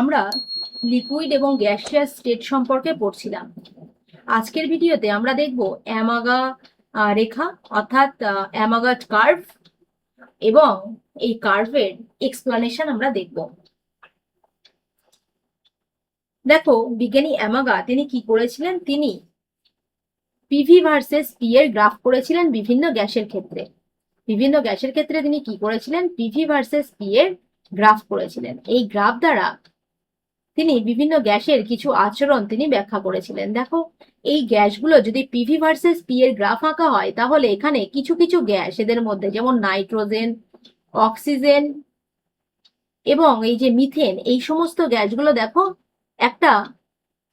আমরা লিকুইড এবং gaseous state সম্পর্কে পড়ছিলাম। আজকের ভিডিওতে আমরা দেখব অ্যামাগা রেখা অর্থাৎ অ্যামাগাট কার্ভ এবং এই কার্ভের এক্সপ্লানেশন আমরা দেখব। দেখো, বিজ্ঞানী অ্যামাগা তিনি কি করেছিলেন, তিনি পিভি ভার্সেস পি এর গ্রাফ করেছিলেন বিভিন্ন গ্যাসের ক্ষেত্রে। বিভিন্ন গ্যাসের ক্ষেত্রে তিনি কি করেছিলেন, পিভি ভার্সেস পি এর গ্রাফ করেছিলেন। এই গ্রাফ দ্বারা তিনি বিভিন্ন গ্যাসের কিছু আচরণ তিনি ব্যাখ্যা করেছিলেন। দেখো, এই গ্যাসগুলো যদি পিভি ভার্সেস পি এর গ্রাফ আঁকা হয়, তাহলে এখানে কিছু কিছু গ্যাস এদের মধ্যে, যেমন নাইট্রোজেন, অক্সিজেন এবং এই যে মিথেন, এই সমস্ত গ্যাসগুলো দেখো একটা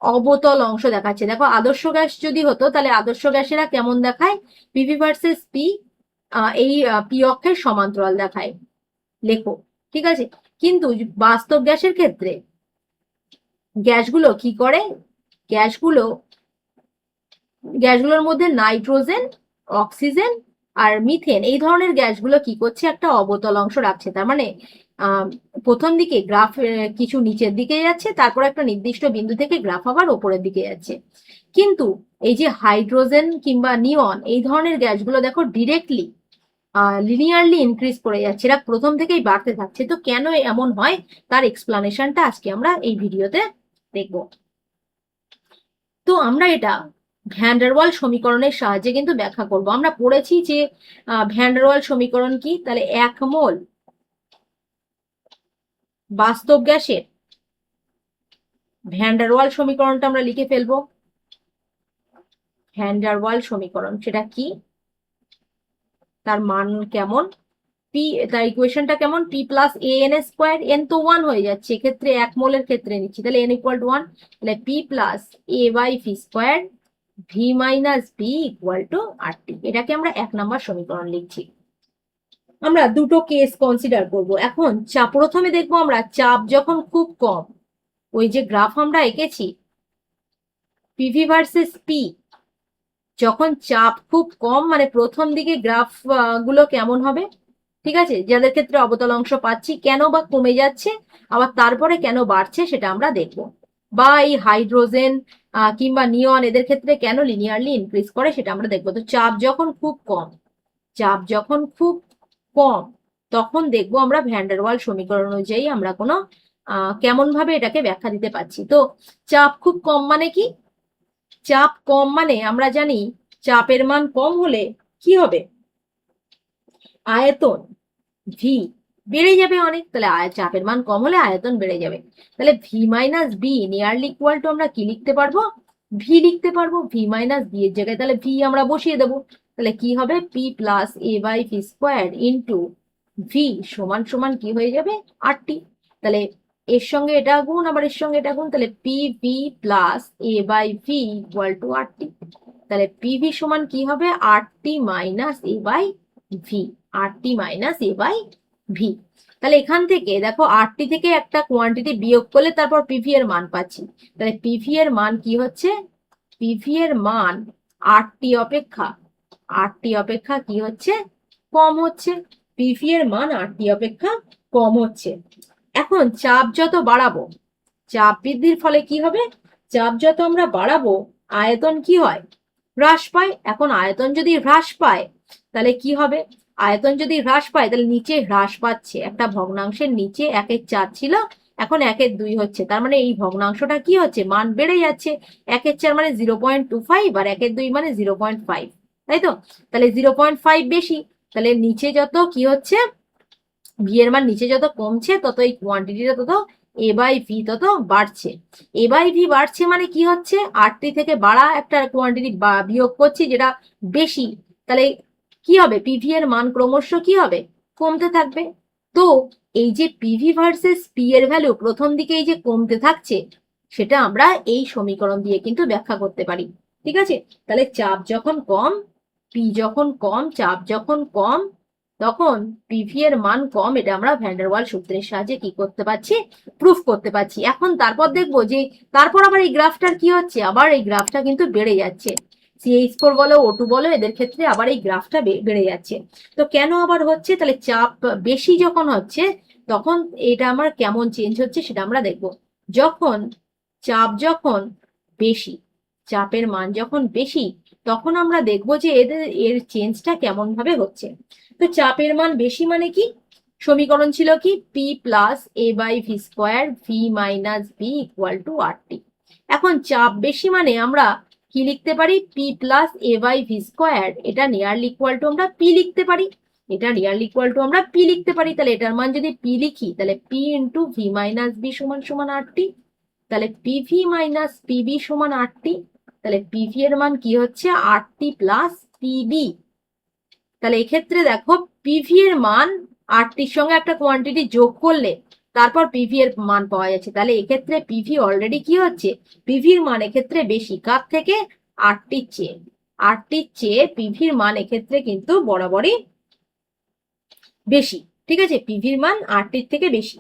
অবতল অংশ দেখাচ্ছে। দেখো, আদর্শ গ্যাস যদি হতো তাহলে আদর্শ গ্যাসেরা কেমন দেখায়, পিভি ভার্সেস পি এই পি অক্ষের সমান্তরাল দেখায়, লেখো, ঠিক আছে। কিন্তু বাস্তব গ্যাসের ক্ষেত্রে গ্যাসগুলো কি করে, গ্যাসগুলো গ্যাসগুলোর মধ্যে নাইট্রোজেন, অক্সিজেন আর মিথেন, এই ধরনের গ্যাসগুলো কি করছে, একটা অবতল অংশ রাখছে। তার মানে প্রথম দিকে গ্রাফ কিছু নিচের দিকে যাচ্ছে, তারপর একটা নির্দিষ্ট বিন্দু থেকে গ্রাফ আবার ওপরের দিকে যাচ্ছে। কিন্তু এই যে হাইড্রোজেন কিংবা নিয়ন, এই ধরনের গ্যাসগুলো দেখো ডিরেক্টলি লিনিয়ারলি ইনক্রিজ করে যাচ্ছে, এরা প্রথম থেকেই বাড়তে থাকছে। তো কেন এমন হয়, তার এক্সপ্লানেশনটা আজকে আমরা এই ভিডিওতে দেখব। তো আমরা এটা ভ্যান ডার ওয়াল সমীকরণের সাহায্যে কিন্তু ব্যাখ্যা করব। আমরা পড়েছি যে ভ্যান ডার ওয়াল সমীকরণ কি, তাহলে 1 মোল বাস্তব গ্যাসের ভ্যান ডার ওয়াল সমীকরণটা আমরা লিখে ফেলবো। ভ্যান ডার ওয়াল সমীকরণ সেটা কি, তার মান কেমন, পি, তার ইকুয়েশনটা কেমন, P plus a N square, N তো 1 হয়ে যাচ্ছে, এক্ষেত্রে 1 মোলের ক্ষেত্রে নিচ্ছি, তাহলে এন ইকুয়াল টু 1, তাহলে P plus a by V square V minus B equal to R T. এটাকে আমরা 1 নম্বর সমীকরণ লিখছি। আমরা দুটো কেস কনসিডার করব এখন। প্রথমে দেখবো আমরা চাপ যখন খুব কম, ওই যে গ্রাফ আমরা এঁকেছি পিভি ভার্সেস পি, যখন চাপ খুব কম, মানে প্রথম দিকে গ্রাফ গুলো কেমন হবে, ঠিক আছে, যাদের ক্ষেত্রে অবতল অংশ পাচ্ছি, কেন বা কমে যাচ্ছে, আবার তারপরে কেন বাড়ছে সেটা আমরা দেখব। বা এই হাইড্রোজেন কিংবা নিয়ন, এদের ক্ষেত্রে কেন লিনিয়ারলি ইনক্রিজ করে সেটা আমরা দেখবো। তো চাপ যখন খুব কম, চাপ যখন খুব কম, তখন দেখবো আমরা ভ্যান ডার ওয়াল সমীকরণ অনুযায়ী আমরা কোনো কেমন ভাবে এটাকে ব্যাখ্যা দিতে পারছি। তো চাপ খুব কম মানে কি, চাপ কম মানে আমরা জানি চাপের মান কম হলে কি হবে, আয়তন ভি বেড়ে যাবে অনেক, তাহলে চাপের মান কম হলে আয়তন বেড়ে যাবে। তাহলে v minus b nearly equal to আমরা কি লিখতে পারবো, ভি লিখতে পারবো। ভি মাইনাস বি এর জায়গায় তাহলে ভি আমরা বসিয়ে দেবো, তাহলে কি হবে, p plus a by V square into v সমান সমান কি হয়ে যাবে, আর টি। তাহলে এর সঙ্গে এটা গুণ, আবার এর সঙ্গে এটা গুণ, তাহলে P V plus a by V equal to আর টি। তাহলে পি ভি সমান কি হবে, R T minus a by V, R T minus a by V. তাহলে এখান থেকে দেখো আরটি থেকে একটা কোয়ান্টিটি বিয়োগ করলে তারপর পিভি এর মান পাচ্ছি। তাহলে পিভি এর মান কি হচ্ছে, পিভি এর মান আরটি অপেক্ষা কি হচ্ছে, কম হচ্ছে। পিভি এর মান আরটি অপেক্ষা কম হচ্ছে। এখন চাপ যত বাড়াবো, চাপ বৃদ্ধির ফলে কি হবে, চাপ যত আমরা বাড়াবো আয়তন কি হয়, হ্রাস পায়। এখন আয়তন যদি হ্রাস পায় তাহলে কি হবে, আয়তন যদি হ্রাস পায় তাহলে নিচে হ্রাস পাচ্ছে, একটা ভগ্নাংশের নিচে 1/4 ছিল, এখন 1/2 হচ্ছে। তার মানে এই ভগ্নাংশটা কি হচ্ছে, মান বেড়ে যাচ্ছে। 1/4 মানে 0.25 আর 1/2 মানে 0.5, তাই তো। তাহলে 0.5 বেশি, তাহলে নিচে যত কি হচ্ছে, ভি এর মান নিচে যত কমছে তত এই কোয়ান্টিটিটা তত এ বাই ভি তত বাড়ছে। এ বাই ভি বাড়ছে মানে কি হচ্ছে, আরটি থেকে বাড়া একটা কোয়ান্টিটি বিয়োগ করছি যেটা বেশি, তাহলে কি হবে, পিভি এর মান ক্রমশ কি হবে, কমতে থাকবে। তো এই যে পিভি ভার্সেস পি এর ভ্যালু প্রথম দিকে এই যে কমতে থাকছে, সেটা আমরা এই সমীকরণ দিয়ে কিন্তু ব্যাখ্যা করতে পারি, ঠিক আছে। তাহলে চাপ যখন কম, পি যখন কম, চাপ যখন কম, তখন পিভি এর মান কম, এটা আমরা ভ্যান ডার ওয়াল সূত্রের সাহায্যে কি করতে পারছি, প্রুফ করতে পারছি। এখন তারপর দেখবো যে তারপর আবার এই গ্রাফটার কি হচ্ছে, আবার এই গ্রাফটা কিন্তু বেড়ে যাচ্ছে। CH4 বলো, O2 বলো, এদের ক্ষেত্রে আবার এই গ্রাফটা বেড়ে যাচ্ছে। তো কেন আবার হচ্ছে, তাহলে চাপ বেশি যখন হচ্ছে তখন এটা আমার কেমন চেঞ্জ হচ্ছে সেটা আমরা দেখবো। যখন যখন বেশি, চাপের মান যখন বেশি, তখন আমরা দেখবো যে এর চেঞ্জটা কেমন ভাবে হচ্ছে। তো চাপের মান বেশি মানে কি, সমীকরণ ছিল কি, P plus a by V square V minus B equal to R T. এখন চাপ বেশি মানে আমরা কি লিখতে পারি, P plus a by V square, এটা নিয়ারলি ইকুয়াল টু আমরা পি লিখতে পারি, এটা নিয়ারলি ইকুয়াল টু আমরা পি লিখতে পারি। তাহলে এটার মান যদি পি লিখি, তাহলে P into V minus B সমান সমান আর টি। তাহলে পিভি মাইনাস পিবি সমান আর টি। তাহলে পিভি এর মান কি হচ্ছে, আর টি প্লাস পিবি। তাহলে এক্ষেত্রে দেখো পিভি এর মান আর টির সঙ্গে একটা কোয়ান্টিটি যোগ করলে তারপর পিভি এর মান পাওয়া যাচ্ছে। তাহলে এক্ষেত্রে পিভি অলরেডি কি হচ্ছে, পিভির মান এক্ষেত্রে বেশি কার থেকে, আর টির চেয়ে। আর টির চেয়ে পিভির মান এক্ষেত্রে কিন্তু বরাবরই বেশি। ঠিক আছে, পিভির মান আর টির থেকে বেশি।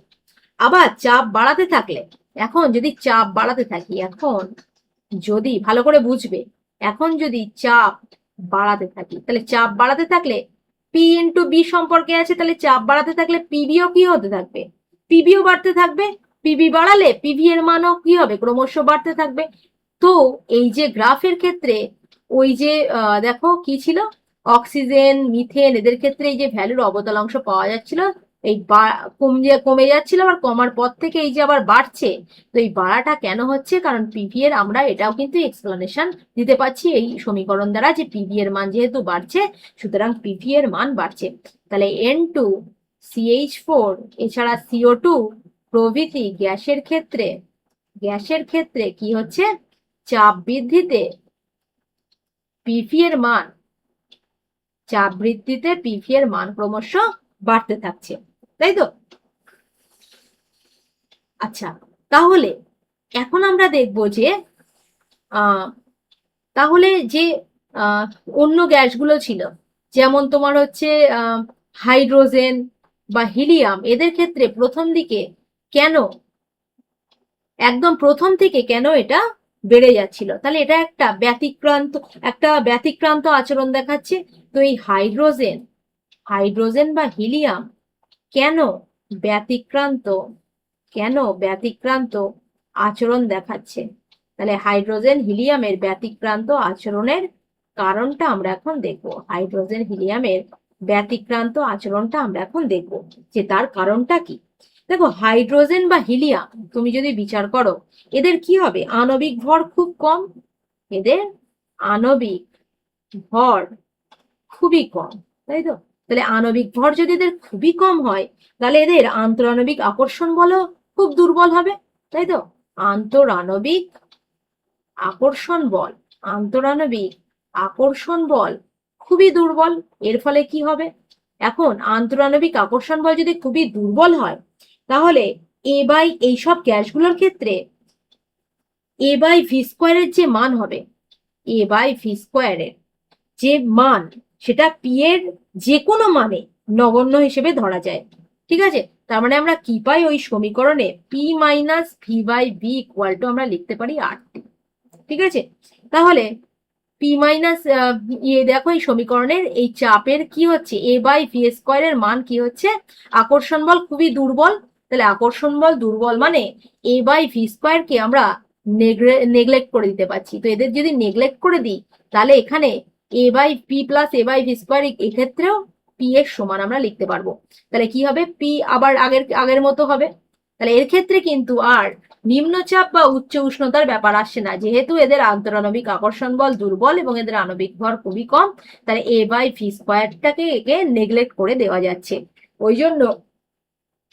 আবার চাপ বাড়াতে থাকলে, এখন যদি চাপ বাড়াতে থাকি, এখন যদি ভালো করে বুঝবে, এখন যদি চাপ বাড়াতে থাকি, তাহলে চাপ বাড়াতে থাকলে পি ইন্টু বি সম্পর্কে আছে, তাহলে চাপ বাড়াতে থাকলে পিবিও কি হতে থাকবে, পিবিও বাড়তে থাকবে। পিবি বাড়ালে পিভি এর মানও কি হবে, ক্রমশ বাড়তে থাকবে। তো এই যে গ্রাফের ক্ষেত্রে ওই যে দেখো কি ছিল, অক্সিজেন মিথেন এদের ক্ষেত্রে এই যে ভ্যালুর অবতল অংশ পাওয়া যাচ্ছিল, এই কমে যাচ্ছিল, আবার কমার পর থেকে এই যে আবার বাড়ছে। তো এই বাড়াটা কেন হচ্ছে, কারণ পিভি এর আমরা এটাও কিন্তু এক্সপ্লানেশন দিতে পারছি এই সমীকরণ দ্বারা, যে পিভি এর মান যেহেতু বাড়ছে সুতরাং পিভি এর মান বাড়ছে। তাহলে N2 CH4 এছাড়া CO2 প্রভৃতি গ্যাসের ক্ষেত্রে কি হচ্ছে, চাপ বৃদ্ধিতে পিভি এর মান, চাপ বৃদ্ধিতে পিভি এর মান ক্রমশ বাড়তে থাকছে, তাই তো। আচ্ছা, তাহলে এখন আমরা দেখব যে তাহলে যে অন্য গ্যাসগুলো ছিল, যেমন তোমার হচ্ছে হাইড্রোজেন বা হিলিয়াম, এদের ক্ষেত্রে প্রথম দিকে কেন, একদম প্রথম থেকে কেন এটা বেড়ে যাচ্ছিল, তাহলে এটা একটা ব্যতিক্রান্ত আচরণ দেখাচ্ছে। তো এই হাইড্রোজেন বা হিলিয়াম কেন ব্যতিক্রান্ত ব্যতিক্রান্ত আচরণ দেখাচ্ছে, তাহলে হাইড্রোজেন হিলিয়ামের ব্যতিক্রান্ত আচরণের কারণটা আমরা এখন দেখব। হাইড্রোজেন হিলিয়ামের ব্যতিক্রান্ত আচরণটা আমরা এখন দেখব যে তার কারণটা কি। দেখো হাইড্রোজেন বা হিলিয়াম তুমি যদি বিচার করো, এদের কি হবে, আণবিক ভর খুব কম, এদের আণবিক ভর খুবই কম, তাই তো। তাহলে আণবিক ভর যদি এদের খুবই কম হয়, তাহলে এদের আন্তরাণবিক আকর্ষণ বলও খুব দুর্বল হবে, তাই তো। আন্তরাণবিক আন্তরাণবিক আকর্ষণ বল খুবই দুর্বল। এর ফলে কি হবে, এখন আন্তরাণবিক আকর্ষণ বল যদি খুবই দুর্বল হয়, তাহলে এইসব গ্যাসগুলোর ক্ষেত্রে এ বাই ভি স্কোয়ারের যে মান হবে, এ বাই ভি স্কোয়ারের যে মান, সেটা পি এর যে কোনো মানে নগণ্য হিসেবে ধরা যায়। ঠিক আছে, তার মানে আমরা কি পাই, ওই সমীকরণে p minus v by b equal to আমরা লিখতে পারি আর টি। ঠিক আছে, তাহলে পি মাইনাস দেখো এই সমীকরণের এই চাপের কি হচ্ছে, এ বাই ভি স্কোয়ারের মান কি হচ্ছে, আকর্ষণ বল খুবই দুর্বল। তাহলে আকর্ষণ বল দুর্বল মানে এ বাই ভি স্কোয়ারকে আমরা নেগলেক্ট করে দিতে পারছি। তো এদের যদি নেগলেক্ট করে দিই, তাহলে এখানে a by P plus a by V square এক্ষেত্রেও পি এর সমান আমরা লিখতে পারবো। তাহলে কি হবে, পি আবার আগের মতো হবে। তাহলে এর ক্ষেত্রে কিন্তু আর নিম্নচাপ বা উচ্চ উষ্ণতার ব্যাপার আসছে না, যেহেতু এদের আন্তরাণবিক আকর্ষণ বল দুর্বল এবং এদের আণবিক ভর খুবই কম। তাহলে এ বাই ভি স্কোয়ারটাকে একে নেগলেক্ট করে দেওয়া যাচ্ছে। ওই জন্য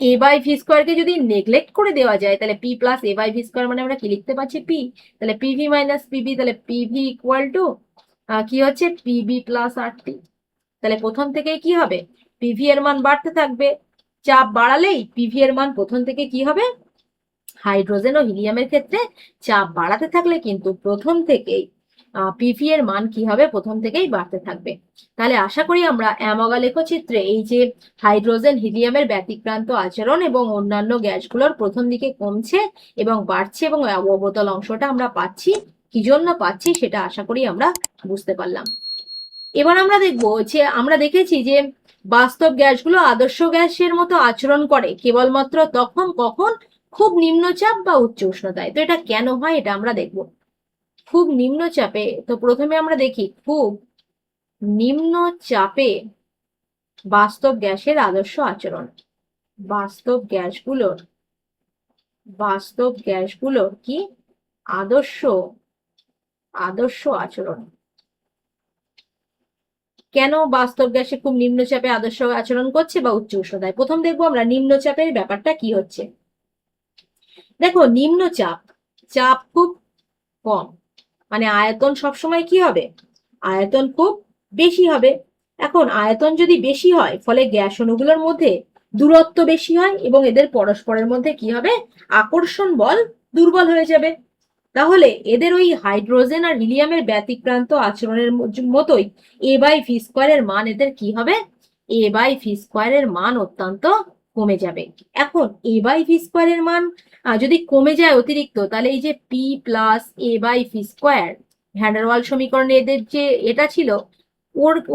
এ বাই ভি স্কোয়ারকে যদি নেগলেক্ট করে দেওয়া যায়, তাহলে P plus a by V square মানে আমরা কি লিখতে পারছি, পি। তাহলে পিভি মাইনাস পিবি, তাহলে পিভি ইকুয়াল টু কি হচ্ছে, পিবি প্লাস আর টি। তাহলে প্রথম থেকে কি হবে, পিভি এর মান বাড়তে থাকবে, চাপ বাড়ালেই পিভি এর মান প্রথম থেকে কি হবে, হাইড্রোজেন ও হিলিয়ামের ক্ষেত্রে চাপ বাড়াতে থাকলে কিন্তু প্রথম থেকেই পিভি এর মান কি হবে, প্রথম থেকেই বাড়তে থাকবে। তাহলে আশা করি আমরা অ্যামোগা লেখচিত্রে এই যে হাইড্রোজেন হিলিয়ামের ব্যতিক্রান্ত আচরণ এবং অন্যান্য গ্যাসগুলোর প্রথম দিকে কমছে এবং বাড়ছে এবং অবতল অংশটা আমরা পাচ্ছি, কি জন্য পাচ্ছি সেটা আশা করি আমরা বুঝতে পারলাম। এবার আমরা দেখবো যে আমরা দেখেছি যে বাস্তব গ্যাসগুলো আদর্শ গ্যাসের মতো আচরণ করে কেবলমাত্র তখন কখন, খুব নিম্নচাপ বা উচ্চ উষ্ণতায়। তো এটা কেন হয় এটা আমরা দেখব। খুব নিম্নচাপে, তো প্রথমে আমরা দেখি খুব নিম্নচাপে বাস্তব গ্যাসের আদর্শ আচরণ। বাস্তব গ্যাসগুলোর কি আদর্শ আচরণ। কেন বাস্তব গ্যাসে খুব নিম্নচাপে আদর্শ আচরণ করছে বা উচ্চ উষ্ণতায়? প্রথম দেখবো আমরা নিম্নচাপের ব্যাপারটা কি হচ্ছে। দেখো, নিম্নচাপ, চাপ খুব কম, মানে আয়তন সবসময় কি হবে, আয়তন খুব বেশি হবে। এখন আয়তন যদি বেশি হয়, ফলে গ্যাস অণুগুলোর মধ্যে দূরত্ব বেশি হয় এবং এদের পরস্পরের মধ্যে কি হবে, আকর্ষণ বল দুর্বল হয়ে যাবে। তাহলে এদের ওই হাইড্রোজেন আর হিলিয়ামের ব্যতিক্রান্ত আচরণের মতোই এ বাই ভি স্কোয়ারের মান এদের কি হবে, এ বাই ভি স্কোয়ারের মান অত্যন্ত কমে যাবে। এখন এ বাই ভি স্কোয়ারের মান যদি কমে যায় অতিরিক্ত, তাহলে এই যে p plus a by V square, van der Waal সমীকরণে এদের যে এটা ছিল,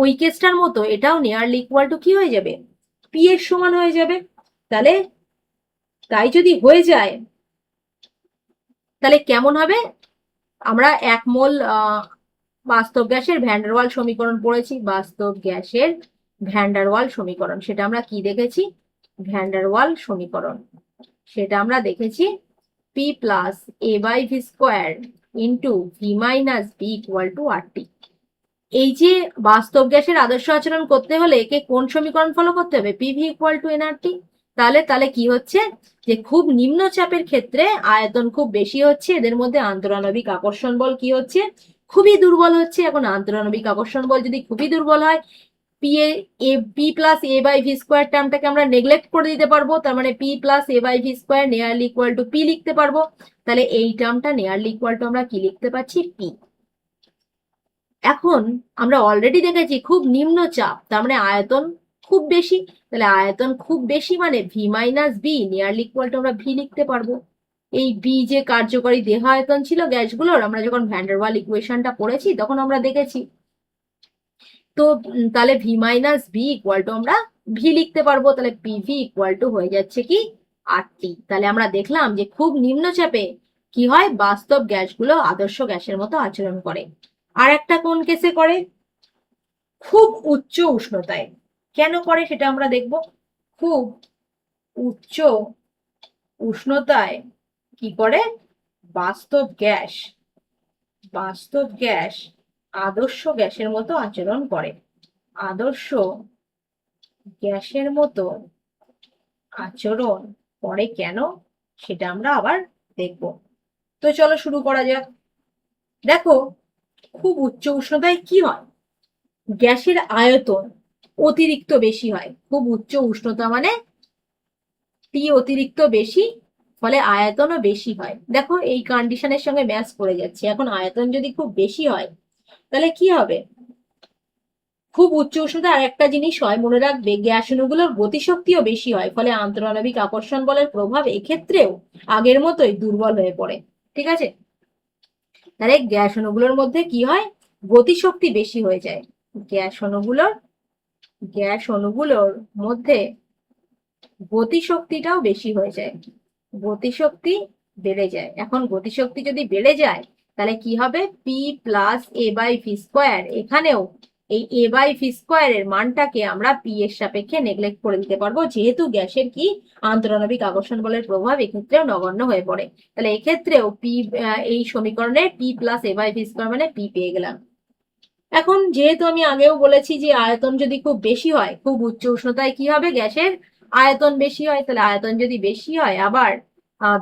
ওই কেসটার মতো এটাও নিয়ারলি ইকুয়াল টু কি হয়ে যাবে, পি এর সমান হয়ে যাবে। তাহলে তাই যদি হয়ে যায়, তাহলে কেমন হবে, আমরা এক মোল বাস্তব গ্যাসের ভ্যান্ডারওয়াল সমীকরণ পড়েছি, বাস্তব গ্যাসের ভ্যান্ডারওয়াল সমীকরণ, সেটা আমরা কি দেখেছি, ভ্যান্ডারওয়াল সমীকরণ, সেটা আমরা দেখেছি P plus a by V square into V minus B equal to R T. এই যে বাস্তব গ্যাসের আদর্শ আচরণ করতে হলে একে কোন সমীকরণ ফলো করতে হবে, পিভি ইকুয়াল টু এনআরটি। তাহলে কি হচ্ছে, যে খুব নিম্নচাপের ক্ষেত্রে আয়তন খুব বেশি হচ্ছে, এদের মধ্যে আন্তরাণবিক আকর্ষণ বল কি হচ্ছে, খুবই দুর্বল হচ্ছে। এখন আন্তরাণবিক আকর্ষণ বল যদি খুবই দুর্বল হয়, P plus a by V square টার্মটাকে আমরা নেগলেক্ট করে দিতে পারবো, তার মানে P plus a by V square nearly equal to P লিখতে পারবো। তাহলে এই টার্মটা নিয়ারলি ইকুয়াল টু আমরা কি লিখতে পারছি, পি। এখন আমরা অলরেডি দেখেছি খুব নিম্ন চাপ, তার মানে আয়তন খুব বেশি, তাহলে আয়তন খুব বেশি মানে v minus b nearly equal to আমরা ভি লিখতে পারবো। এই বি যে কার্যকরী দেহ আয়তন ছিল গ্যাসগুলোর, আমরা যখন ভ্যান্ডারওয়াল ইকুয়েশনটা পড়েছি তখন আমরা দেখেছি। তো তাহলে v minus V equal to আমরা ভি লিখতে পারবো, তাহলে পিভি ইকুয়াল টু হয়ে যাচ্ছে কি আর টি। তাহলে আমরা দেখলাম যে খুব নিম্নচাপে কি হয়, বাস্তব গ্যাসগুলো আদর্শ গ্যাসের মতো আচরণ করে। আর একটা কোন কেসে করে, খুব উচ্চ উষ্ণতায়। কেন করে সেটা আমরা দেখব। খুব উচ্চ উষ্ণতায় কি করে, বাস্তব গ্যাস আদর্শ গ্যাসের মতো আচরণ করে, আদর্শ গ্যাসের মতো আচরণ করে। কেন সেটা আমরা আবার দেখব। তো চলো শুরু করা যাক। দেখো, খুব উচ্চ উষ্ণতায় কি হয়, গ্যাসের আয়তন অতিরিক্ত বেশি হয়। খুব উচ্চ উষ্ণতা মানে টি অতিরিক্ত বেশি, ফলে আয়তনও বেশি হয়। দেখো এই কন্ডিশনের সঙ্গে ম্যাচ করে যাচ্ছে। এখন আয়তন যদি খুব বেশি হয়, তাহলে কি হবে, খুব উচ্চ উষ্ণতায় আর একটা জিনিস হয় মনে রাখবে, গ্যাস অণুগুলোর গতিশক্তিও বেশি হয়, ফলে আন্তরাণবিক আকর্ষণ বলের প্রভাব এক্ষেত্রেও আগের মতোই দুর্বল হয়ে পড়ে। ঠিক আছে, তাহলে গ্যাস অণুগুলোর মধ্যে কি হয়, গতিশক্তি বেশি হয়ে যায়। গ্যাস অণুগুলোর মধ্যে গতিশক্তিটাও বেশি হয়ে যায়, গতিশক্তি বেড়ে যায়। এখন গতিশক্তি যদি বেড়ে যায়, তাহলে কি হবে, p plus a by V square, এখানেও এই এ বাই ভি স্কোয়ার এর মানটাকে আমরা পি এর সাপেক্ষে নেগলেক্ট করে দিতে পারবো, যেহেতু গ্যাসের কি আন্তরাণবিক আকর্ষণ বলের প্রভাব এক্ষেত্রেও নগণ্য হয়ে পড়ে। তাহলে এক্ষেত্রেও পি, এই সমীকরণে p plus a by V square মানে পি পেয়ে গেলাম। এখন যেহেতু আমি আগেও বলেছি যে আয়তন যদি খুব বেশি হয়, খুব উচ্চ উষ্ণতায় কি হবে, গ্যাসের আয়তন বেশি হয়। তাহলে আয়তন যদি বেশি হয়, আবার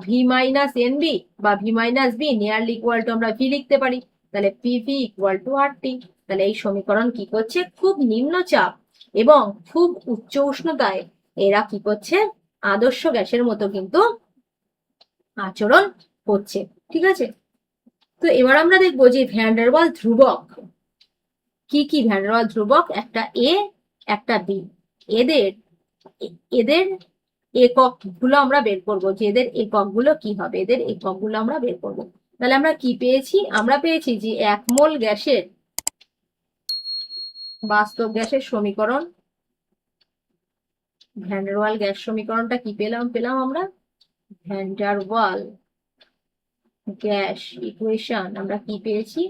ভি মাইনাস এন বি বা v minus b nearly equal to আমরা ভি লিখতে পারি। তাহলে পিভি ইকুয়াল টু আর টি। তাহলে এই সমীকরণ কি করছে, খুব নিম্ন চাপ এবং খুব উচ্চ উষ্ণতায় এরা কি করছে, আদর্শ গ্যাসের মতো কিন্তু আচরণ করছে। ঠিক আছে, তো এবার আমরা দেখবো যে ভ্যান্ডারওয়াল ধ্রুবক কি কি। ভ্যান্ডারওয়াল ধ্রুবক একটা এ একটা বি, এদের এদের একক গুলো আমরা বের করবো, যে এদের একক গুলো কি হবে, এদের একক গুলো আমরা বের করবো। তাহলে আমরা কি পেয়েছি, আমরা পেয়েছি যে এক মোল গ্যাসের বাস্তব গ্যাসের সমীকরণ, ভ্যান্ডারওয়াল গ্যাস সমীকরণটা কি পেলাম আমরা van der Waal gas equation আমরা কি পেয়েছি?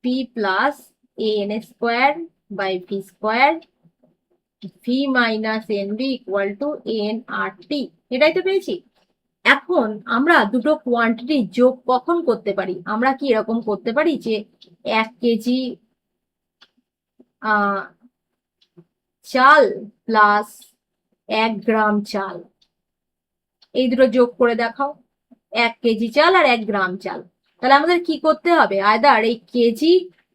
P plus a N square by V square V minus N B equal to N R T, এটাই তো পেয়েছি। এখন আমরা দুটো কোয়ান্টিটি যোগ কখন করতে পারি? আমরা কি এরকম করতে পারি যে 1 কেজি চাল প্লাস 1 গ্রাম চাল, এই দুটো যোগ করে দেখাও। 1 কেজি চাল আর 1 গ্রাম চাল, তাহলে আমাদের কি করতে হবে? আয়দার এই কেজি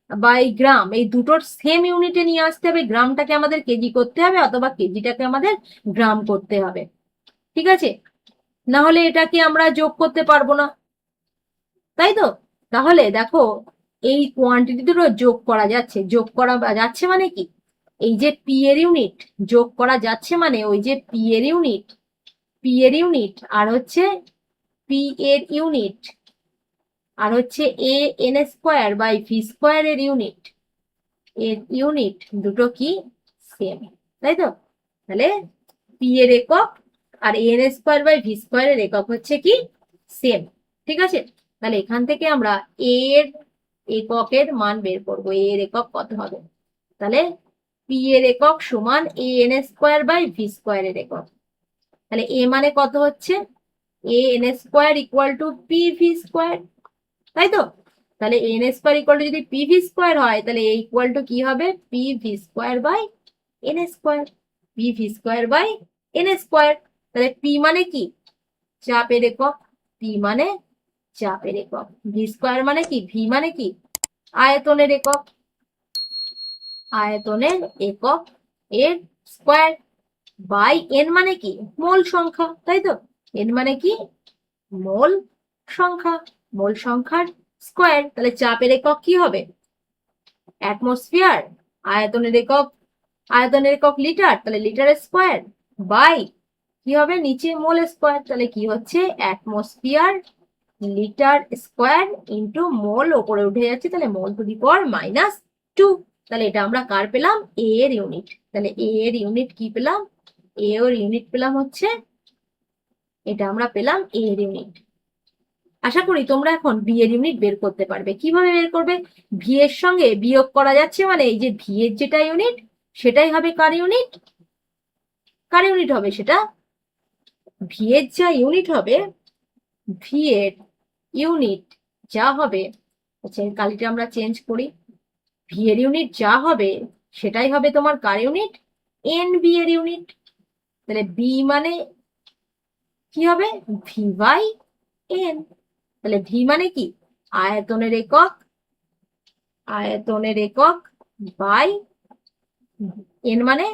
বা এই গ্রাম এই দুটোর সেম ইউনিটে নিয়ে আসতে হবে, গ্রামটাকে আমাদের কেজি করতে হবে অথবা কেজিটাকে আমাদের গ্রাম করতে হবে, ঠিক আছে? না হলে এটাকে আমরা যোগ করতে পারবো না, তাই তো? তাহলে দেখো এই কোয়ান্টিটি দুটো যোগ করা যাচ্ছে, যোগ করা যাচ্ছে মানে কি? এই যে পি এর ইউনিট যোগ করা যাচ্ছে মানে ওই যে পি এর ইউনিট আর হচ্ছে পি এর ইউনিট আর হচ্ছে a N square by V square এর ইউনিট দুটো কি সেম, তাই তো? তাহলে পি এর একক আর N square by V square এর একক হচ্ছে কি সেম, ঠিক আছে? তাহলে এখান থেকে আমরা এ এর এককের মান বের করবো, এ এর একক কত হবে? তাহলে পি এর একক সমান a N square by V square এর একক। তাহলে এ মানে কত হচ্ছে? A N square equal to p v square, তাই তো? তাহলে এন স্কোয়ার ইকুয়াল টু যদি পি ভি স্কোয়ার হয় তাহলে এ ইকুয়াল টু কি হবে? P v square by n square, p v square by n square. তাহলে পি মানে কি? চাপের একক, পি মানে চাপের একক, ভি স্কোয়ার মানে কি? ভি মানে কি? আয়তনের একক, আয়তনের একক এর স্কোয়ার বাই এন মানে কি? মোল সংখ্যা, তাই তো? এন মানে কি? মোল সংখ্যা, মোল সংখ্যার স্কোয়ার। তাহলে চাপের একক কি হবে? অ্যাটমসফিয়ার। আয়তনের একক লিটার, তাহলে লিটার স্কোয়ার বাই কি হবে? নিচে মোল স্কোয়ার, তাহলে কি হচ্ছে? অ্যাটমসফিয়ার লিটার স্কোয়ার ইন্টু মোল, ওপরে উঠে যাচ্ছে তাহলে মোল টু দি পাওয়ার -2। তাহলে এটা আমরা কার পেলাম? এ এর ইউনিট। তাহলে এ এর ইউনিট কি পেলাম? এ এর ইউনিট পেলাম হচ্ছে, এটা আমরা পেলাম এ এর ইউনিট। আশা করি তোমরা এখন বি এর ইউনিট বের করতে পারবে। কিভাবে বের করবে? ভি এর সঙ্গে বিয়োগ করা যাচ্ছে মানে এই যে ভি এর যেটা ইউনিট সেটাই হবে কার ইউনিট? কার ইউনিট হবে সেটা? ভি এর যা ইউনিট হবে, ভি এর ইউনিট যা হবে, আচ্ছা এর কালিটা আমরা চেঞ্জ করি, ভি এর ইউনিট যা হবে সেটাই হবে তোমার কার ইউনিট? এন বি এর ইউনিট। তাহলে বি মানে কি হবে? V by n. তাহলে ভি মানে কি? আয়তনের একক, আয়তনের একক বাই এন মানে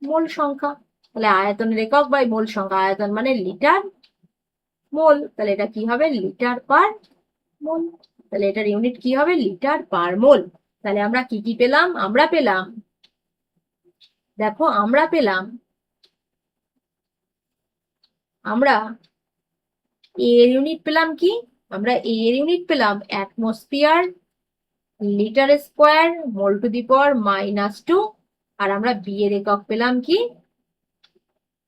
মোল সংখ্যা। তাহলে আয়তনের একক বাই মোল সংখ্যা, আয়তন মানে লিটার, মোল, তাহলে এটা কি হবে? Litre per mole. তাহলে এটার ইউনিট কি হবে? Litre per mole. তাহলে আমরা কি কি পেলাম? আমরা পেলাম, দেখো আমরা পেলাম, আমরা এ এর ইউনিট পেলাম কি? আমরা এ এর ইউনিট পেলাম atmosphere litre square mole to the power -2, আর আমরা বি এর একক পেলাম কি?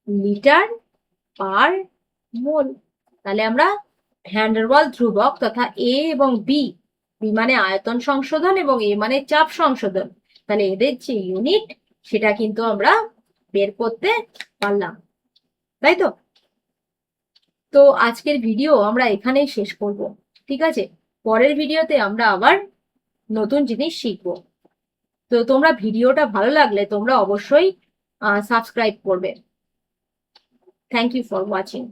Litre per mole. তাহলে আমরা ভ্যান ডার ওয়াল ধ্রুবক তথা এ এবং বি, বি মানে আয়তন সংশোধন এবং এ মানে চাপ সংশোধন, তাহলে এদের যে ইউনিট সেটা কিন্তু আমরা বের করতে পারলাম, তাই তো? তো আজকের ভিডিও আমরা এখানেই শেষ করব, ঠিক আছে? পরের ভিডিওতে আমরা আবার নতুন জিনিস শিখবো। তো তোমরা ভিডিওটা ভালো লাগলে তোমরা অবশ্যই সাবস্ক্রাইব করবে। Thank you for watching.